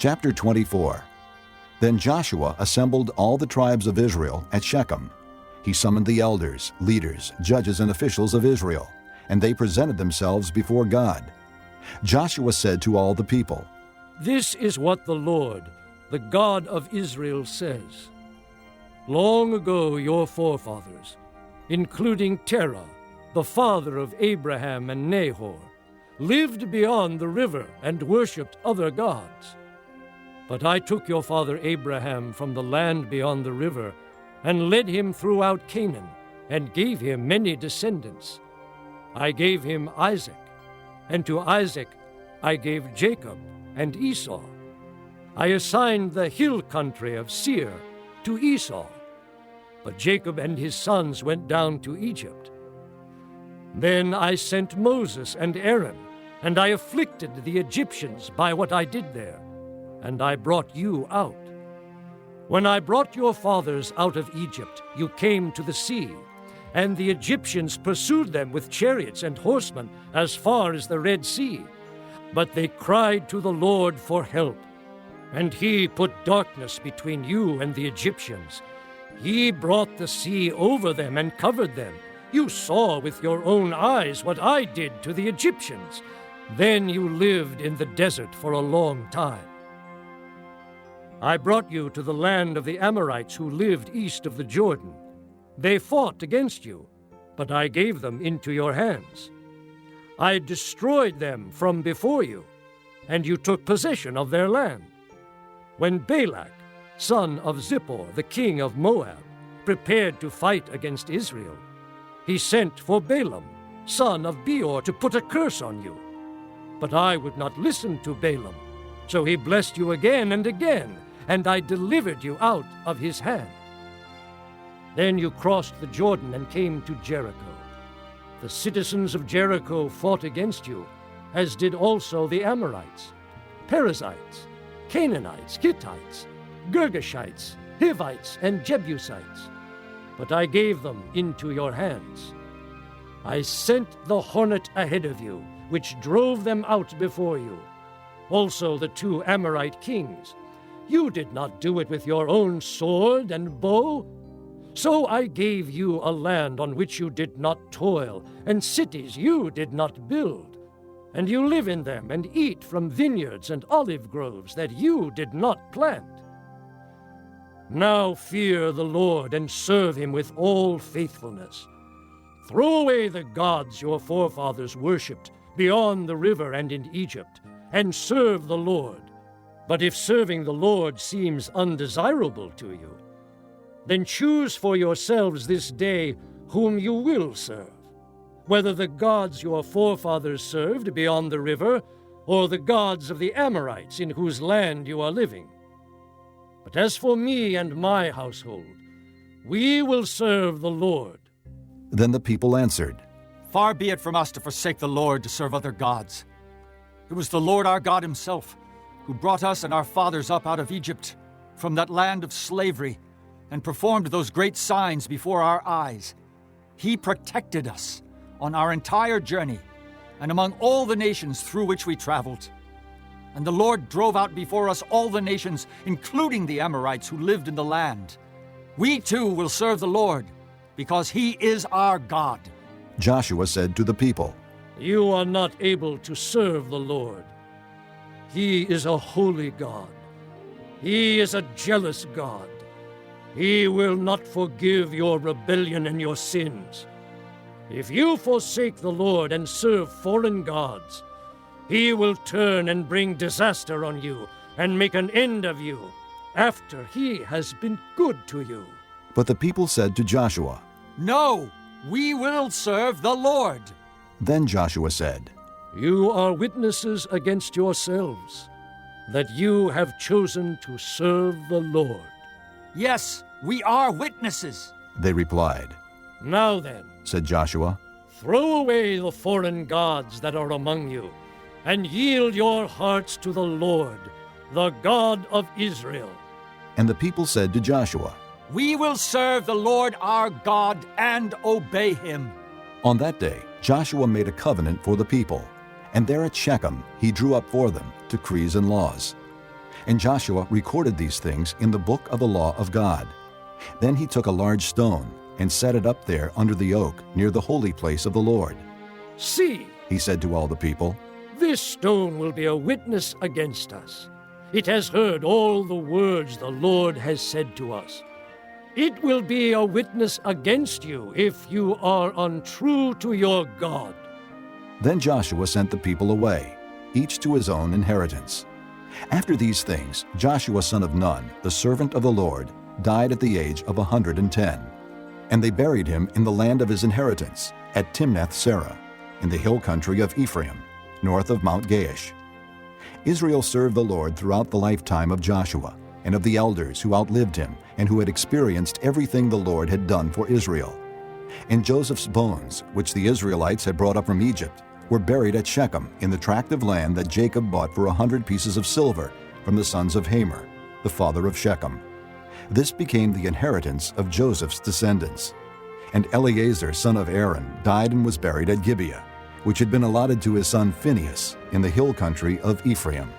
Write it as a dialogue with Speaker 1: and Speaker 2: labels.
Speaker 1: Chapter 24. Then Joshua assembled all the tribes of Israel at Shechem. He summoned the elders, leaders, judges, and officials of Israel, and they presented themselves before God. Joshua said to all the people,
Speaker 2: "This is what the Lord, the God of Israel, says. Long ago your forefathers, including Terah, the father of Abraham and Nahor, lived beyond the river and worshipped other gods. But I took your father Abraham from the land beyond the river and led him throughout Canaan and gave him many descendants. I gave him Isaac, and to Isaac I gave Jacob and Esau. I assigned the hill country of Seir to Esau, but Jacob and his sons went down to Egypt. Then I sent Moses and Aaron, and I afflicted the Egyptians by what I did there, and I brought you out. When I brought your fathers out of Egypt, you came to the sea, and the Egyptians pursued them with chariots and horsemen as far as the Red Sea. But they cried to the Lord for help, and he put darkness between you and the Egyptians. He brought the sea over them and covered them. You saw with your own eyes what I did to the Egyptians. Then you lived in the desert for a long time. I brought you to the land of the Amorites who lived east of the Jordan. They fought against you, but I gave them into your hands. I destroyed them from before you, and you took possession of their land. When Balak, son of Zippor, the king of Moab, prepared to fight against Israel, he sent for Balaam, son of Beor, to put a curse on you. But I would not listen to Balaam, so he blessed you again and again, and I delivered you out of his hand. Then you crossed the Jordan and came to Jericho. The citizens of Jericho fought against you, as did also the Amorites, Perizzites, Canaanites, Hittites, Girgashites, Hivites, and Jebusites. But I gave them into your hands. I sent the hornet ahead of you, which drove them out before you. Also the 2 Amorite kings. You did not do it with your own sword and bow. So I gave you a land on which you did not toil, and cities you did not build. And you live in them and eat from vineyards and olive groves that you did not plant. Now fear the Lord and serve him with all faithfulness. Throw away the gods your forefathers worshipped beyond the river and in Egypt, and serve the Lord. But if serving the Lord seems undesirable to you, then choose for yourselves this day whom you will serve, whether the gods your forefathers served beyond the river, or the gods of the Amorites in whose land you are living. But as for me and my household, we will serve the Lord."
Speaker 1: Then the people answered,
Speaker 3: "Far be it from us to forsake the Lord to serve other gods. It was the Lord our God himself who brought us and our fathers up out of Egypt, from that land of slavery, and performed those great signs before our eyes. He protected us on our entire journey and among all the nations through which we traveled. And the Lord drove out before us all the nations, including the Amorites who lived in the land. We too will serve the Lord, because he is our God."
Speaker 1: Joshua said to the people,
Speaker 2: You are not able to serve the Lord. He is a holy God. He is a jealous God. He will not forgive your rebellion and your sins. If you forsake the Lord and serve foreign gods, he will turn and bring disaster on you and make an end of you after he has been good to you.
Speaker 1: But the people said to Joshua,
Speaker 3: "No, we will serve the Lord."
Speaker 1: Then Joshua said,
Speaker 2: You are witnesses against yourselves that you have chosen to serve the Lord.
Speaker 3: "Yes, we are witnesses."
Speaker 1: They replied.
Speaker 2: Now then,
Speaker 1: Said Joshua,
Speaker 2: throw away the foreign gods that are among you, and yield your hearts to the Lord, the God of Israel.
Speaker 1: And the people said to Joshua,
Speaker 3: "We will serve the Lord our God and obey him."
Speaker 1: On that day Joshua made a covenant for the people, and there at Shechem he drew up for them decrees and laws. And Joshua recorded these things in the book of the law of God. Then he took a large stone and set it up there under the oak near the holy place of the Lord.
Speaker 2: "See,
Speaker 1: He said to all the people,
Speaker 2: this stone will be a witness against us. It has heard all the words the Lord has said to us. It will be a witness against you if you are untrue to your God."
Speaker 1: Then Joshua sent the people away, each to his own inheritance. After these things, Joshua son of Nun, the servant of the Lord, died at the age of 110. And they buried him in the land of his inheritance, at Timnath-Serah, in the hill country of Ephraim, north of Mount Gaash. Israel served the Lord throughout the lifetime of Joshua, and of the elders who outlived him, and who had experienced everything the Lord had done for Israel. And Joseph's bones, which the Israelites had brought up from Egypt, were buried at Shechem in the tract of land that Jacob bought for 100 pieces of silver from the sons of Hamor, the father of Shechem. This became the inheritance of Joseph's descendants. And Eleazar son of Aaron died and was buried at Gibeah, which had been allotted to his son Phinehas in the hill country of Ephraim.